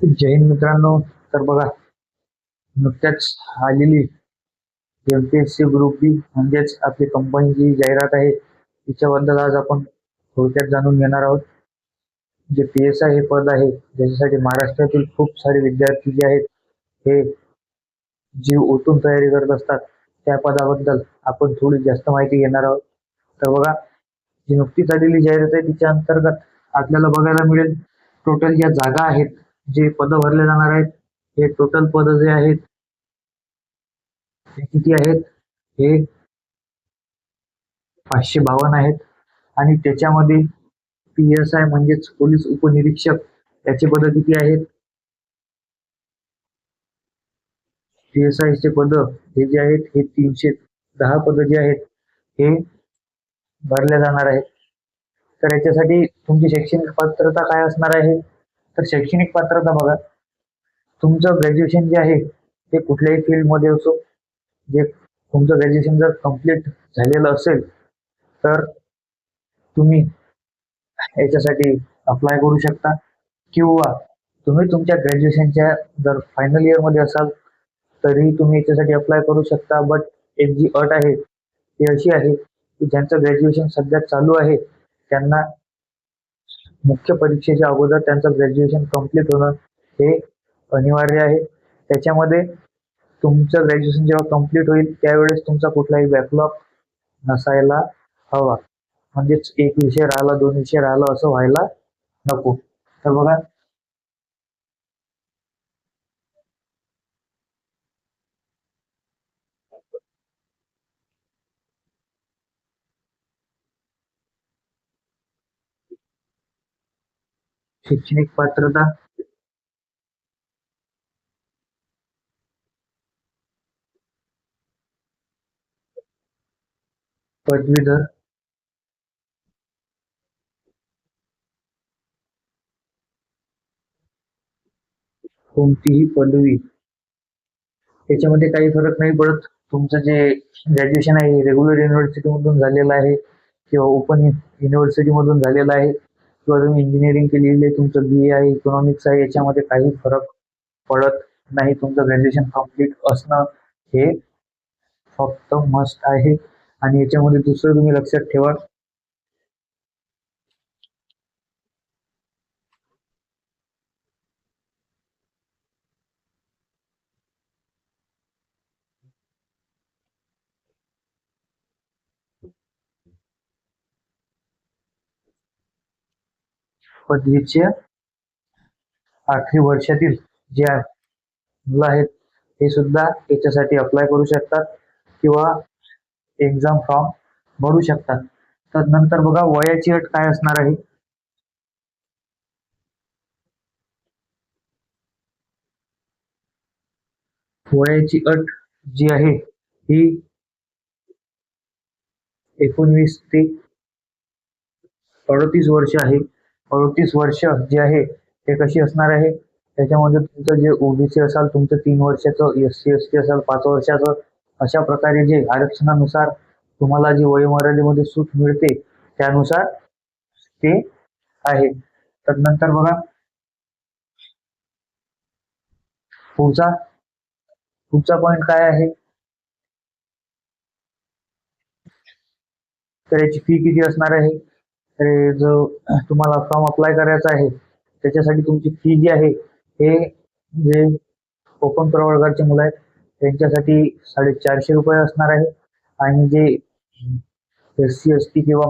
जय हिंद मित्रांनो. तर बघा, नुकत्याच आलेली एमपीएससी ग्रुप बी म्हणजेच आपली कंपनीची जाहिरात आहे, तिच्याबद्दल आज आपण थोडक्यात जाणून घेणार आहोत. जे पी एस आय हे पद आहे, ज्याच्यासाठी महाराष्ट्रातील खूप सारे विद्यार्थी जे आहेत हे जीव ओतून तयारी करत असतात, त्या पदाबद्दल आपण थोडी जास्त माहिती घेणार आहोत. तर बघा, जी नुकतीच आलेली जाहिरात आहे तिच्या अंतर्गत आपल्याला बघायला मिळेल, टोटल ज्या जागा आहेत, जे पद भरले जाणार आहेत, हे टोटल पद जे आहेत ते किती आहेत? हे 552 आहेत. आणि त्याच्यामध्ये पी एस आय म्हणजेच पोलीस उपनिरीक्षक याचे पद किती आहेत? पी एस आय चे पद हे जे आहेत हे 310 पद जे आहेत हे भरल्या जाणार आहेत. तर याच्यासाठी तुमची शैक्षणिक पात्रता काय असणार आहे? तर शैक्षणिक पात्रता बघा, तुमचं ग्रॅज्युएशन जे आहे ते कुठल्याही फील्डमध्ये असो, जे तुमचं ग्रॅज्युएशन जर कम्प्लीट झालेलं असेल तर तुम्ही याच्यासाठी अप्लाय करू शकता, किंवा तुम्ही तुमच्या ग्रॅज्युएशनच्या जर फायनल इयरमध्ये असाल तरी तुम्ही याच्यासाठी अप्लाय करू शकता. बट एक जी अट आहे ती अशी आहे की ज्यांचं ग्रॅज्युएशन सध्या चालू आहे त्यांना मुख्य परीक्षेच्या अगोदर त्यांचं ग्रॅज्युएशन कम्प्लीट होणं हे अनिवार्य आहे. त्याच्यामध्ये तुमचं ग्रॅज्युएशन जेव्हा कम्प्लीट होईल त्यावेळेस तुमचा कुठलाही बॅकलॉग नसायला हवा, म्हणजेच एक विषय राहिला, दोन विषय राहिला असं व्हायला नको. तर बघा, शैक्षणिक पात्रता पदवीधर, कोणतीही पदवी, त्याच्यामध्ये काही फरक नाही पडत. तुमचं जे ग्रॅज्युएशन आहे रेग्युलर युनिव्हर्सिटी मधून झालेलं आहे किंवा ओपन युनिव्हर्सिटी मधून झालेलं आहे, किंवा तुम्ही इंजिनिअरिंग केलेली आहे, तुमचं बी ए आहे, इकॉनॉमिक्स आहे, याच्यामध्ये काही फरक पडत नाही. तुमचं ग्रॅज्युएशन कम्प्लीट असणं हे फक्त मस्ट आहे. आणि याच्यामध्ये दुसरं तुम्ही लक्षात ठेवा, पदवीच्या आठवी वर्षातील जे मुलं आहेत ते सुद्धा याच्यासाठी अप्लाय करू शकतात किंवा एक्झाम फॉर्म भरू शकतात. तर नंतर बघा, वयाची अट काय असणार आहे? वयाची अट जी आहे ही 19 ते 38 वर्ष आहे. 38 वर्ष जे आहे ते कशी असणार आहे? त्याच्यामध्ये तुमचं जे ओबीसी असाल, तुमचं 3 वर्षाचं, एस सी एस टी असाल 5 वर्षाचं, अशा प्रकारे जे आरक्षणानुसार तुम्हाला जे वयोमर्यादेमध्ये सूट मिळते त्यानुसार ते आहे. तर नंतर बघा, पुढचा पुढचा पॉईंट काय आहे? तर याची फी किती असणार आहे? तर जो तुम्हाला फॉर्म अप्लाय करायचा आहे त्याच्यासाठी तुमची फी जी आहे हे जे ओपन प्रवर्गाचे मुलं आहेत त्यांच्यासाठी 450 रुपये असणार आहे. आणि जे एस सी एस टी किंवा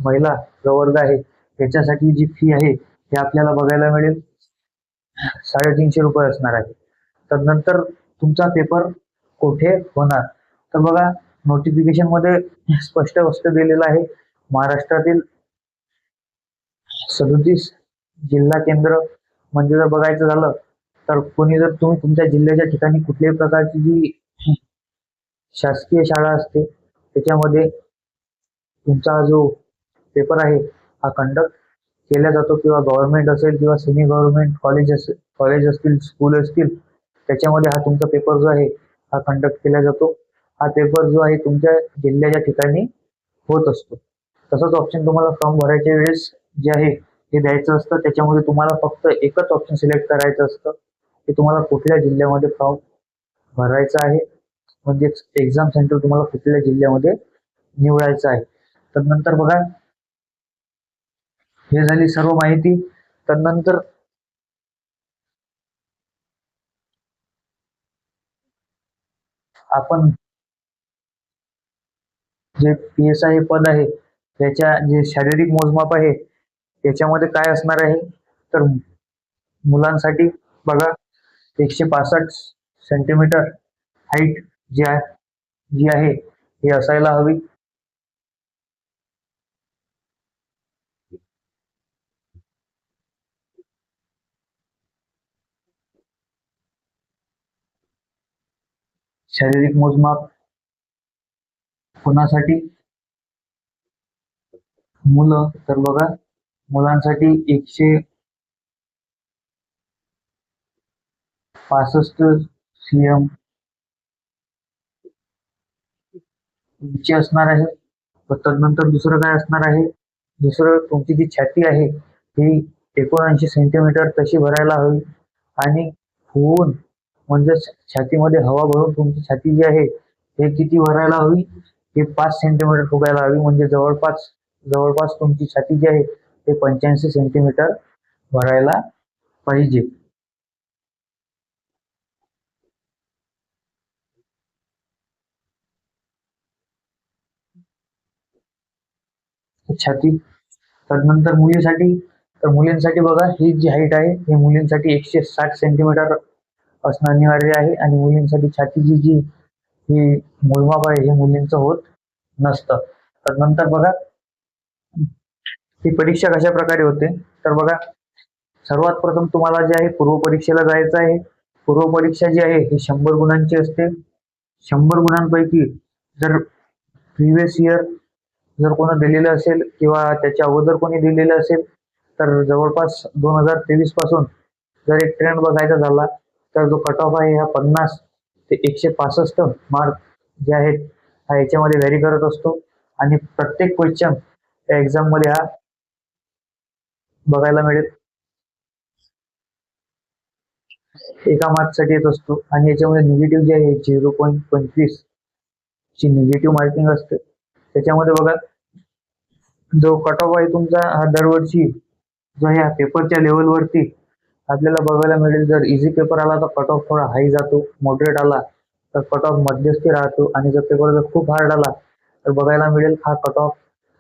महिला प्रवर्ग आहे त्याच्यासाठी जी फी आहे हे आपल्याला बघायला मिळेल 350 रुपये असणार आहे. तर नंतर तुमचा पेपर कुठे होणार? तर बघा, नोटिफिकेशन मध्ये स्पष्ट दिलेलं आहे, महाराष्ट्रातील 37 जिल्हा केंद्र. म्हणजे जर बघायचं झालं तर कोणी जर तुम्ही तुमच्या जिल्ह्याच्या ठिकाणी कुठल्याही प्रकारची जी शासकीय शाळा असते त्याच्यामध्ये तुमचा जो पेपर आहे हा कंडक्ट केला जातो, किंवा गव्हर्नमेंट असेल किंवा सेमी गव्हर्नमेंट कॉलेज असतील, स्कूल असतील, त्याच्यामध्ये हा तुमचा पेपर जो आहे हा कंडक्ट केला जातो. हा पेपर जो आहे तुमच्या जिल्ह्याच्या ठिकाणी होत असतो. तसंच ऑप्शन तुम्हाला फॉर्म भरायच्या वेळेस जे आहे हे द्यायचं असतं. त्याच्यामध्ये तुम्हाला फक्त एकच ऑप्शन सिलेक्ट करायचं असतं की तुम्हाला कुठल्या जिल्ह्यामध्ये फॉर्म भरायचा आहे, म्हणजेच एक्झाम सेंटर तुम्हाला कुठल्या जिल्ह्यामध्ये निवडायचं आहे. तर नंतर बघा, हे झाली सर्व माहिती. तर नंतर आपण जे PSI पद आहे त्याच्या जे शारीरिक मोजमाप आहे त्याच्यामध्ये काय असणार आहे, तर मुलांसाठी बघा 165 सेंटीमीटर हाईट जी आहे ही असायला हवी. शारीरिक मोजमाप कोणासाठी, मुलं, तर बघा मुलांसाठी 165 cm उंची असणार आहे. तदनंतर दुसरं काय असणार आहे, दुसरं तुमची जी छाती आहे ही 79 सेंटीमीटर तशी भरायला हवी. आणि फुगून म्हणजे छातीमध्ये हवा भरून तुमची छाती जी आहे हे किती भरायला हवी, हे 5 सेंटीमीटर फुगायला हवी. म्हणजे जवळपास जवळपास तुमची छाती जी आहे ते 85 सेंटीमीटर भरायला पाहिजे. छाती. तदनंतर मुलीसाठी, तर मुलींसाठी बघा ही जी हाईट आहे ही मुलींसाठी 160 सेंटीमीटर असणं अनिवार्य आहे. आणि मुलींसाठी छातीची जी ही मोजमाप आहे हे मुलींचं होत नसतं. तर नंतर बघा ही परीक्षा कशा प्रकारे होते, तर बघा सर्वात प्रथम तुम्हाला जे आहे पूर्व परीक्षेला जायचं आहे. पूर्व परीक्षा जी आहे ही 100 गुणांची असते. 100 गुणांपैकी जर प्रिव्हियस इयर जर कोणी दिलेलं असेल किंवा त्याच्या अगोदर कोणी दिलेलं असेल तर जवळपास 2023 पासून जर एक ट्रेंड बघायचा झाला तर जो कट ऑफ आहे हा 50 ते 165 मार्क जे आहेत हा याच्यामध्ये व्हॅरी करत असतो. आणि प्रत्येक क्वेश्चन त्या एक्झाम मध्ये हा बघायला मिळेल एका मार्क्ससाठी येत असतो. आणि याच्यामध्ये निगेटिव्ह जे आहे 0.25 ची निगेटिव्ह मार्किंग असते. त्याच्यामध्ये बघा जो कट ऑफ आहे तुमचा हा दरवर्षी जो ह्या पेपरच्या लेवलवरती आपल्याला बघायला मिळेल. जर इझी पेपर आला तर कट ऑफ थोडा हाय जातो, मॉडरेट आला तर कट ऑफ मध्यस्थी राहतो. आणि जर पेपर जर खूप हार्ड आला तर बघायला मिळेल हा कट ऑफ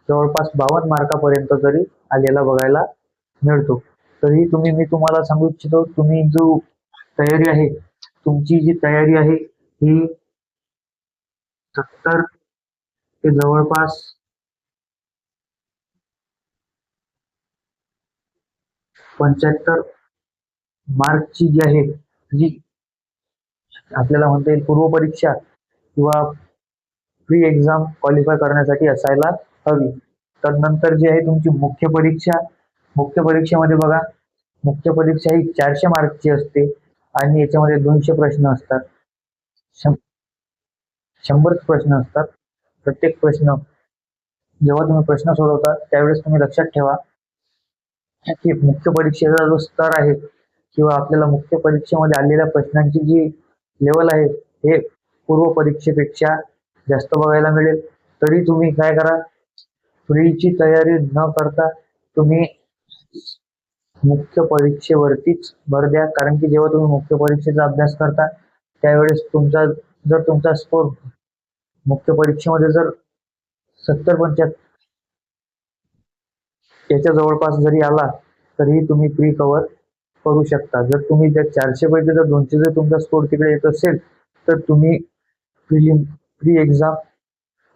जवळपास 52 मार्कापर्यंत तरी आलेला बघायला मिळतो. तरी मी तुम्हाला सांगू इच्छितो, तुम्ही जो तयारी आहे, तुमची जी तयारी आहे ही 70 ते जवळपास 75 मार्कची जी आहे जी आपल्याला म्हणता येईल पूर्व परीक्षा किंवा प्री एक्झाम क्वालिफाय करण्यासाठी असायला हवी. तदनंतर जी आहे तुमची मुख्य परीक्षा, मुख्य परीक्षेमध्ये बघा मुख्य परीक्षा ही 400 मार्कची असते. आणि याच्यामध्ये 200 प्रश्न असतात. 100 प्रश्न असतात. प्रत्येक प्रश्न जेव्हा तुम्ही प्रश्न सोडवता त्यावेळेस तुम्ही लक्षात ठेवा की मुख्य परीक्षेचा जो स्तर आहे किंवा आपल्याला मुख्य परीक्षेमध्ये आलेल्या प्रश्नांची जी लेवल आहे हे पूर्व परीक्षेपेक्षा जास्त बघायला मिळेल. तरी तुम्ही काय करा, प्रीची तयारी न करता तुम्ही मुख्य परीक्षेवरतीच भर द्या. कारण की जेव्हा तुम्ही मुख्य परीक्षेचा अभ्यास करता त्यावेळेस तुमचा स्कोर मुख्य परीक्षेमध्ये जर 70-75 याच्या जवळपास जरी आला तरीही तुम्ही प्री कव्हर करू शकता. जर तुम्ही त्या 400 पैकी जर 200 जर तुमचा स्कोर तिकडे येत असेल तर तुम्ही प्री एक्झाम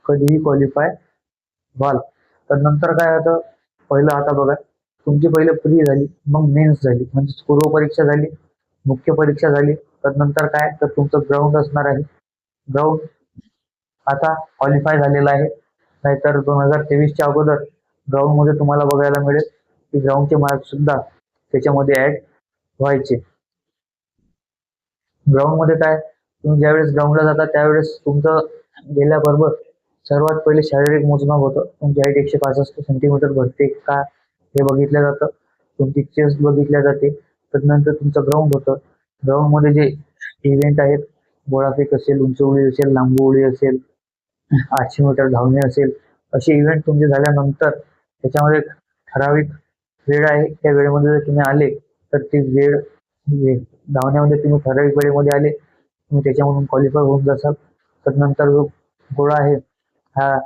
कधीही क्वालिफाय व्हाल. तर नंतर काय होतं, पहिलं आता बघा तुमची पहिले प्री झाली, मग मेन्स झाली, म्हणजे पूर्व परीक्षा झाली, मुख्य परीक्षा झाली. तदनंतर काय तर तुमचं ग्राउंड असणार आहे. ग्राउंड आता क्वालिफाय झालेला आहे. नाहीतर 2023च्या अगोदर ग्राउंड मध्ये तुम्हाला बघायला मिळेल की ग्राउंडचे मार्क सुद्धा त्याच्यामध्ये ऍड व्हायचे. ग्राउंड मध्ये काय, तुम्ही ज्यावेळेस ग्राउंडला जाता त्यावेळेस तुमचं गेल्याबरोबर सर्वात पहिले शारीरिक मोजमाप होतं. तुमची हाईट 165 सेंटीमीटर भरते का हे बघितलं जातं. तुमची चेस्ट बघितल्या जाते. त्यानंतर तुमचं ग्राउंड होतं. ग्राउंडमध्ये जे इव्हेंट आहेत, गोळाफेक असेल, उंच उडी असेल, लांब उडी असेल, 800 मीटर धावणे असेल, असे इव्हेंट तुमचे झाल्यानंतर त्याच्यामध्ये ठराविक वेळ आहे. त्या वेळेमध्ये जर तुम्ही आले तर ती वेळ धावण्यामध्ये तुम्ही ठराविक वेळेमध्ये आले, तुम्ही त्याच्यामधून क्वालिफाय होऊन जासाल. त्यानंतर जो गोळा आहे हा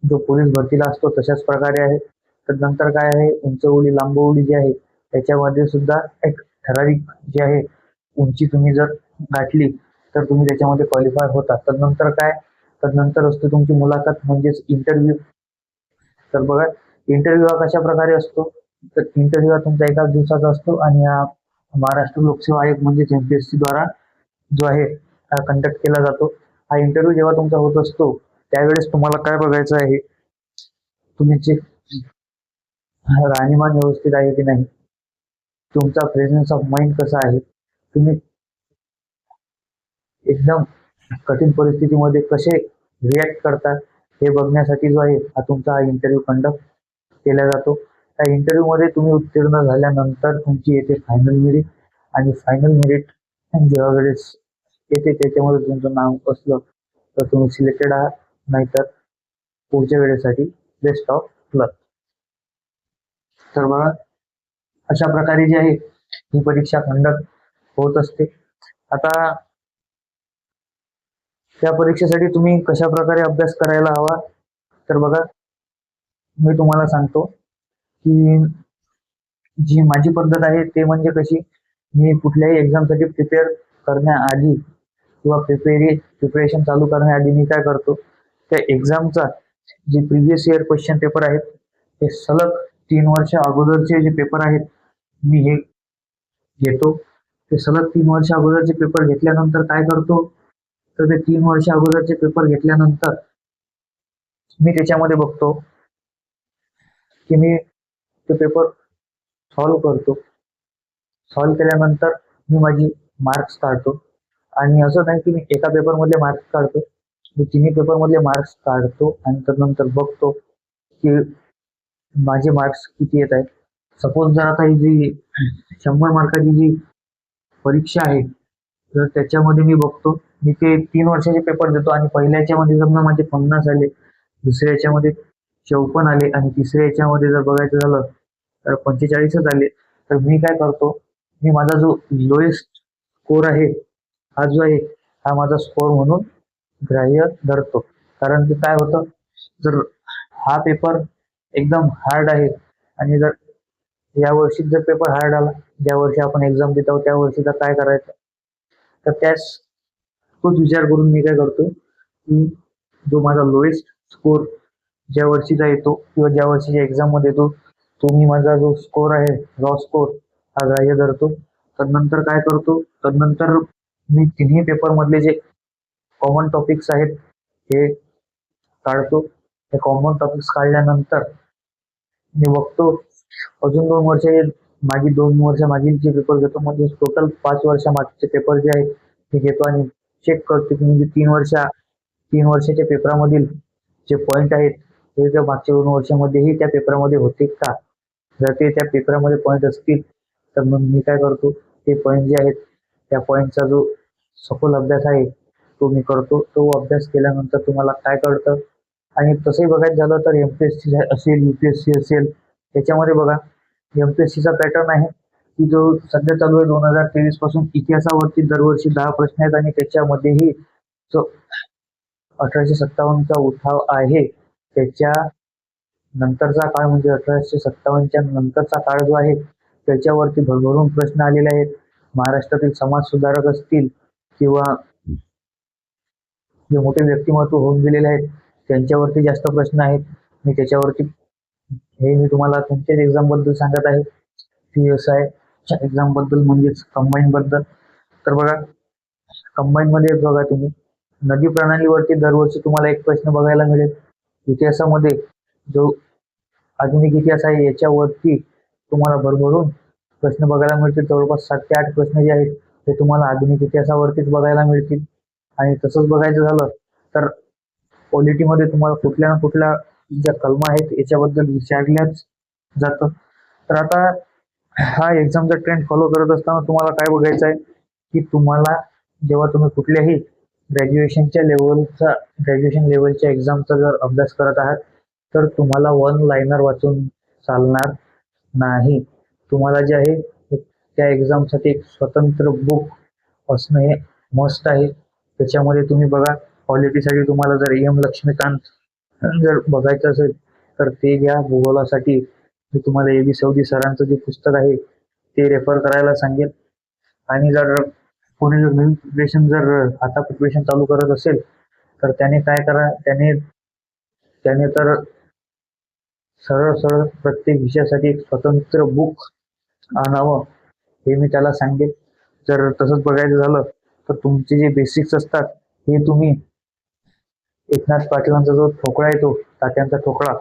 जो पोलीस भरतीला असतो तशाच प्रकारे आहे. त्यानंतर काय आहे, उंच उडी, लांब उडी जी आहे त्याच्यामध्ये सुद्धा एक ठराविक जी आहे उंची तुम्ही जर गाठली तर तुम्ही त्याच्यामध्ये क्वालिफाय होता. त्यानंतर काय, त्यानंतर असतो तुमची मुलाखत म्हणजेच इंटरव्ह्यू. तर बघा, इंटरव्ह्यू हा कशा प्रकारे असतो, तर इंटरव्ह्यू हा तुमचा एकाच दिवसाचा असतो आणि हा महाराष्ट्र लोकसेवा आयोग म्हणजेच MPSC द्वारा जो आहे हा कंडक्ट केला जातो. हा इंटरव्ह्यू जेव्हा तुमचा होत असतो त्यावेळेस तुम्हाला काय बघायचं आहे, तुमचे राहणीमान व्यवस्थित आहे की नाही, तुमचा प्रेझेन्स ऑफ माइंड कसा आहे, तुम्ही एकदम कठीण परिस्थितीमध्ये कसे रिॲक्ट करता, हे बघण्यासाठी जो आहे हा तुमचा हा इंटरव्ह्यू कंडक्ट केला जातो. त्या इंटरव्ह्यू मध्ये तुम्ही उत्तीर्ण झाल्यानंतर तुमची येते फायनल मेरिट आणि फायनल मेरिट जेव्हा वेळेस येते त्याच्यामध्ये तुमचं नाव असलं तर तुम्ही सिलेक्टेड आहात, नाहीतर पुढच्या वेळेसाठी बेस्ट ऑफ लक. तर बघा, अशा प्रकारे जी आहे ही परीक्षा कंडक्ट होत असते. आता त्या परीक्षेसाठी तुम्ही कशा प्रकारे अभ्यास करायला हवा, तर बघा मी तुम्हाला सांगतो की जी माझी पद्धत आहे ते म्हणजे कशी, मी कुठल्याही एक्झामसाठी प्रिपेअर करण्याआधी किंवा प्रिपरेशन चालू करण्याआधी मी काय करतो, त्या एक्झामचा जे प्रिव्हियस इयर क्वेश्चन पेपर आहेत ते सलग 3 वर्ष अगोदरचे जे पेपर आहेत मी हे घेतो. ते सलग 3 वर्ष अगोदरचे पेपर घेतल्यानंतर काय करतो, तर ते 3 वर्ष अगोदरचे पेपर घेतल्यानंतर मी त्याच्यामध्ये बघतो की मी ते पेपर सॉल्व्ह करतो. सॉल्व्ह केल्यानंतर मी माझी मार्क्स काढतो. आणि असं नाही की मी एका पेपरमधले मार्क्स काढतो, मी तिन्ही पेपरमधले मार्क्स काढतो आणि त्यानंतर बघतो की माझे मार्क्स किती येत आहेत. सपोज जर आता ही जी 100 मार्काची जी परीक्षा आहे तर त्याच्यामध्ये मी बघतो, मी ते 3 वर्षाचे पेपर देतो आणि पहिल्या याच्यामध्ये समजा माझे 50 आले, दुसऱ्या याच्यामध्ये 54 आले आणि तिसऱ्या याच्यामध्ये जर बघायचं झालं तर 45च आले, तर मी काय करतो, मी माझा जो लोएस्ट स्कोर आहे हा जो आहे हा माझा स्कोर म्हणून ग्राह्य धरतो. कारण की काय होतं, जर हा पेपर एकदम हार्ड आहे आणि जर या वर्षी जर पेपर हार्ड आला, ज्या वर्षी आपण एक्झाम देत आहोत त्या वर्षीचा काय करायचं, तर तोच विचार करून मी काय करतो की जो माझा लोएस्ट स्कोर ज्या वर्षीचा येतो किंवा ज्या वर्षीच्या एक्झाम मध्ये येतो तो मी माझा जो स्कोर आहे रॉ स्कोर हा ग्राह्य धरतो. तदनंतर काय करतो, तदनंतर मी तिन्ही पेपर मधले जे कॉमन टॉपिक्स आहेत हे काढतो. हे कॉमन टॉपिक्स काढल्यानंतर मी बघतो अजून 2 वर्ष मागील 2 वर्ष मागील जे पेपर घेतो, म्हणजे टोटल 5 वर्ष मागचे पेपर जे आहेत ते घेतो आणि चेक करतो की म्हणजे 3 वर्षाच्या पेपरामधील जे पॉईंट आहेत ते त्या मागच्या 2 वर्षामध्येही त्या पेपरामध्ये होते का. जर ते त्या पेपरामध्ये पॉईंट असतील तर मग मी काय करतो, ते पॉईंट जे आहेत त्या पॉईंटचा जो सखोल अभ्यास आहे तो मी करतो. तो अभ्यास केल्यानंतर तुम्हाला काय कळतं, आणि तसंही बघायचं झालं तर MPSC असेल, UPSC असेल, त्याच्यामध्ये बघा MPSCचा पॅटर्न आहे की जो सध्या चालू आहे 2023 पासून, इतिहासावरती दरवर्षी 10 प्रश्न आहेत आणि त्याच्यामध्येही जो 1857चा उठाव आहे त्याच्या नंतरचा काळ म्हणजे 1857च्या नंतरचा काळ जो आहे त्याच्यावरती भरभरून प्रश्न आलेले आहेत. महाराष्ट्रातील समाज सुधारक असतील किंवा जे मोठे व्यक्तिमत्व होऊन गेलेले आहेत त्यांच्यावरती जास्त प्रश्न आहेत. मी त्याच्यावरती हे मी तुम्हाला तुमच्याच एक्झाम बद्दल सांगत आहे, PSI एक्झाम बद्दल म्हणजेच कंबाईन बद्दल. तर बघा, कंबाईन मध्ये बघा तुम्ही नदी प्रणालीवरती दरवर्षी तुम्हाला एक प्रश्न बघायला मिळेल. इतिहासामध्ये जो आधुनिक इतिहास आहे याच्यावरती तुम्हाला भरभरून प्रश्न बघायला मिळतील. जवळपास 7 ते 8 प्रश्न जे आहेत ते तुम्हाला आधुनिक इतिहासावरतीच बघायला मिळतील. आणि तसंच बघायचं झालं तर पॉलिटीमध्ये तुम्हाला कुठल्या ना कुठल्या ज्या कलमा आहेत याच्याबद्दल विचारल्याच जातं. तर आता हा एक्झामचा ट्रेंड फॉलो करत असताना तुम्हाला काय बघायचं आहे की तुम्हाला जेव्हा तुम्ही कुठल्याही ग्रॅज्युएशन लेवलच्या एक्झामचा जर अभ्यास करत आहात तर तुम्हाला वन लाईनर वाचून चालणार नाही. तुम्हाला जे आहे त्या एक्झामसाठी एक स्वतंत्र बुक असणं हे मस्ट आहे. त्याच्यामध्ये तुम्ही बघा, क्वालिटीसाठी तुम्हाला जर एम लक्ष्मीकांत जर बघायचं असेल तर ते घ्या. भूगोलासाठी मी तुम्हाला ए बी चौधरी सरांचं जे पुस्तक आहे ते रेफर करायला सांगेल. आणि जर कोणी जर नवीन प्रिपरेशन जर आता प्रिपरेशन चालू करत असेल तर त्याने काय करा, त्याने त्याने तर सरळ सरळ प्रत्येक विषयासाठी एक स्वतंत्र बुक आणावं हे मी त्याला सांगेन. जर तसंच बघायचं झालं तर तुमचे जे बेसिक्स असतात हे तुम्ही एकनाथ पाटलांचा जो ठोकळा येतो, तात्यांचा ठोकळा,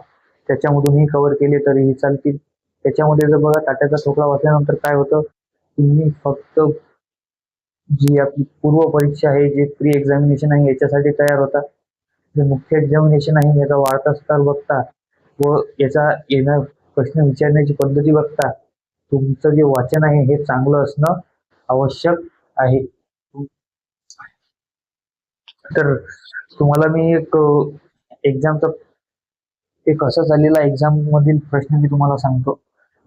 त्याच्यामधूनही कव्हर केले तरीही चालतील. त्याच्यामध्ये जर बघा, तात्याचा ठोकळा वाचल्यानंतर काय होतं, तुम्ही फक्त जी आपली पूर्व परीक्षा आहे, जे प्री एक्झामिनेशन आहे याच्यासाठी तयार होता. जे मुख्य एक्झामिनेशन आहे याचा वाढता स्तर बघता व याचा येणार प्रश्न विचारण्याची पद्धती बघता तुमचं जे वाचन आहे हे चांगलं असणं आवश्यक आहे. तर तुम्हाला मी एक एक्झामचा एक असा झालेला एक्झाम मधील प्रश्न मी तुम्हाला सांगतो.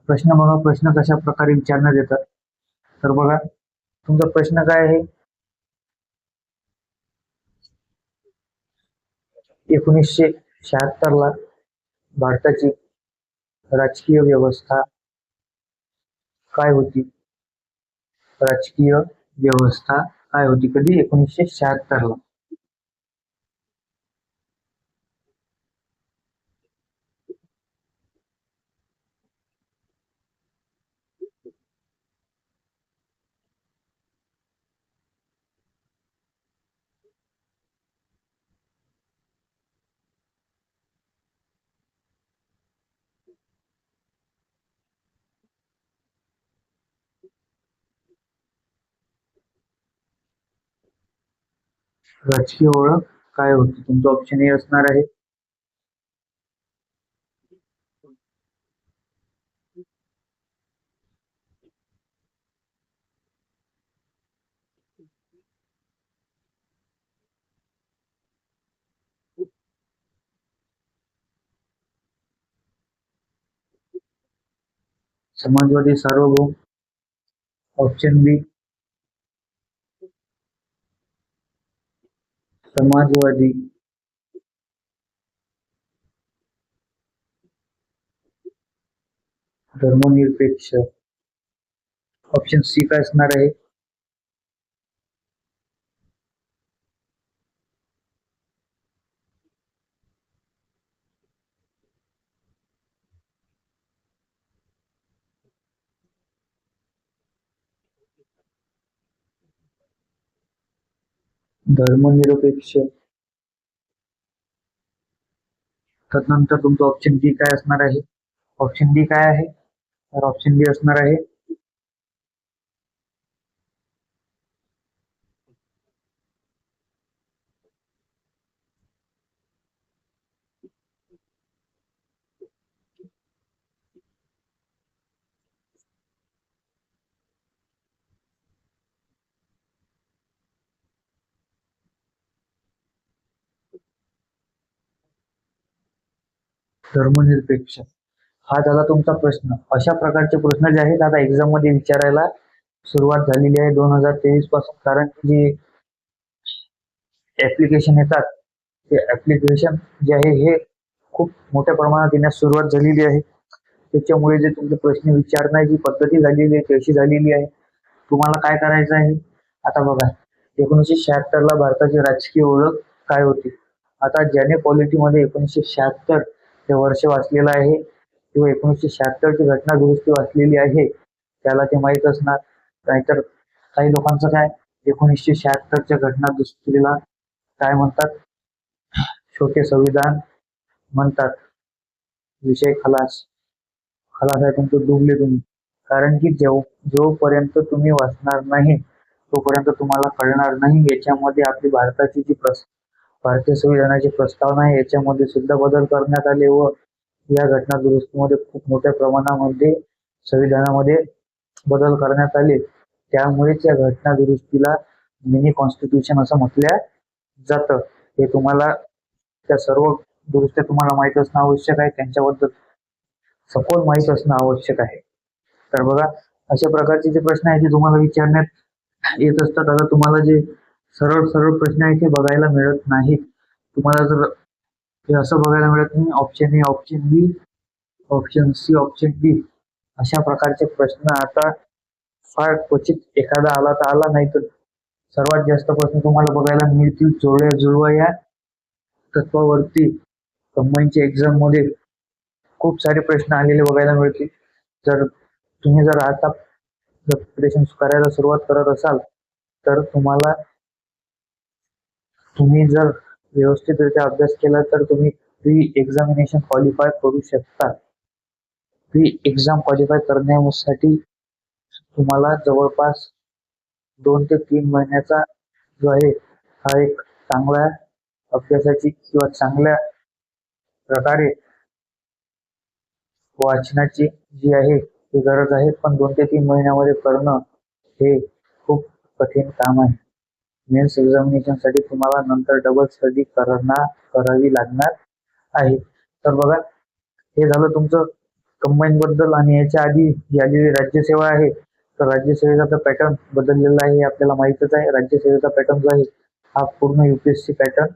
प्रश्न कशा प्रकारे विचारण्यात येतात. तर बघा, तुमचा प्रश्न काय आहे, 1976 ला भारताची राजकीय व्यवस्था काय होती. राजकीय व्यवस्था काय होती कधी, 1976 ला. राजकीय ओळख काय होती, तुमचं ऑप्शन ए असणार आहे. समाजवादी सार्वभौम. ऑप्शन बी, समाजवादी. धर्मनिरपेक्ष. ऑप्शन सी काय असणार आहे. धर्मनिरपेक्ष. त्यानंतर तुमचं ऑप्शन डी काय असणार आहे. ऑप्शन डी काय आहे, तर ऑप्शन डी असणार आहे धर्मनिरपेक्ष. हा झाला तुमचा प्रश्न. अशा प्रकारचे प्रश्न जे आहेत आता एक्झाम मध्ये विचारायला सुरुवात झालेली आहे 2023 पासून. कारण की जे ऍप्लिकेशन येतात ते ऍप्लिकेशन जे आहे हे खूप मोठ्या प्रमाणात येण्यास सुरुवात झालेली आहे. त्याच्यामुळे जे तुमचे प्रश्न विचारण्याची पद्धती झालेली आहे ती अशी झालेली आहे. तुम्हाला काय करायचं आहे, आता बघा, 1976 ला भारताची राजकीय ओळख काय होती. आता ज्याने पॉलिटीमध्ये 1976 हे वर्ष वाचलेलं आहे किंवा 1976 ची घटना दुरुस्ती वाचलेली आहे त्याला ते माहीत असणार. नाहीतर काही लोकांचं काय, 1976च्या घटना दुरुस्तीला काय म्हणतात, छोटे संविधान म्हणतात. विषय खलास. खलास आहे तुमचं, डुबले तुम्ही. कारण की जोपर्यंत तुम्ही वाचणार नाही तोपर्यंत तुम्हाला कळणार नाही याच्यामध्ये आपली भारताची जी भारतीय संविधानाची प्रस्तावना आहे याच्यामध्ये सुद्धा बदल करण्यात आले व या घटना दुरुस्तीमध्ये खूप मोठ्या प्रमाणामध्ये संविधानामध्ये बदल करण्यात आले, त्यामुळेच या घटना दुरुस्तीला मिनी कॉन्स्टिट्यूशन असं म्हटलं जातं. हे तुम्हाला त्या सर्व दुरुस्त्या तुम्हाला माहित असणं आवश्यक आहे, त्यांच्याबद्दल सखोल माहित असणं आवश्यक आहे. तर बघा, अशा प्रकारचे जे प्रश्न आहेत ते तुम्हाला विचारण्यात येत असतात. आता तुम्हाला जे सरळ सरळ प्रश्न आहेत ते बघायला मिळत नाहीत. तुम्हाला जर हे असं बघायला मिळत नाही, option A, option B, option C, option D अशा प्रकारचे प्रश्न आता फार क्वचित एखादा आला तर आला, नाही तर सर्वात जास्त प्रश्न तुम्हाला बघायला मिळतील जोड्या जुळवा या तत्वावरती कंबाईनच्या एक्झाम मध्ये खूप सारे प्रश्न आलेले बघायला मिळतील. जर तुम्ही जर आता प्रिपरेशन करायला सुरुवात करत असाल तर तुम्ही जर व्यवस्थितरित्या अभ्यास केला तर तुम्ही प्री एक्झामिनेशन क्वालिफाय करू शकता. प्री एक्झाम क्वालिफाय करण्यासाठी तुम्हाला जवळपास 2 ते 3 महिन्याचा जो आहे हा एक चांगला अभ्यासाची किंवा चांगल्या प्रकारे वाचनाची जी आहे ती गरज आहे. पण 2 ते 3 महिन्यामध्ये करणं हे खूप कठीण काम आहे. मेन्स एक्झामिनेशन साठी तुम्हाला नंतर डबल स्टडी करावी लागणार आहे. तर बघा, हे झालं तुमचं कंबाईन बद्दल. आणि याच्या आधी जी आलेली राज्यसेवा आहे, तर राज्यसेवेचा पॅटर्न बदललेला आहे हे आपल्याला माहितच आहे. राज्यसेवेचा पॅटर्न जो आहे हा पूर्ण युपीएससी पॅटर्न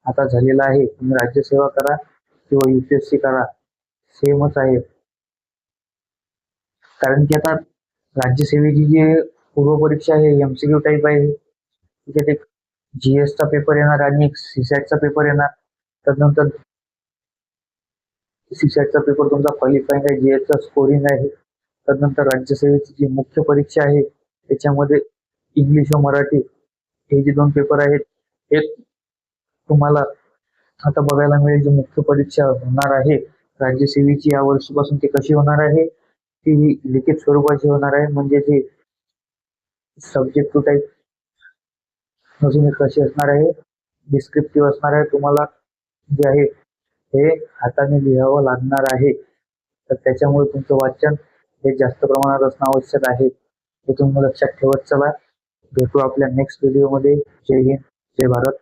आता झालेला आहे. तुम्ही राज्यसेवा करा किंवा युपीएससी करा, सेमच आहे. कारण की आता राज्यसेवेची जी पूर्व परीक्षा आहे एमसीक्यू टाईप आहे. त्याच्यात एक जीएसचा पेपर येणार आणि एक सीसॅटचा पेपर येणार. त्यानंतर सीसॅटचा पेपर तुमचा क्वालिफाईंग आहे, जीएसचा स्कोरिंग आहे. त्यानंतर राज्यसेवेची जी मुख्य परीक्षा आहे त्याच्यामध्ये इंग्लिश व मराठी हे जे 2 पेपर आहेत हे तुम्हाला आता बघायला मिळेल. जी मुख्य परीक्षा होणार आहे राज्यसेवेची या वर्षीपासून ती कशी होणार आहे, ती लिखित स्वरूपाची होणार आहे. म्हणजे ती सब्जेक्टिव्ह टाईप अजून कशी असणार आहे, डिस्क्रिप्टिव्ह असणार आहे. तुम्हाला जे आहे हे हाताने लिहावं लागणार आहे. तर त्याच्यामुळे तुमचं वाचन हे जास्त प्रमाणात असणं आवश्यक आहे. हे तुम्ही लक्षात ठेवत चला. भेटू आपल्या नेक्स्ट व्हिडिओमध्ये. जय हिंद, जय भारत.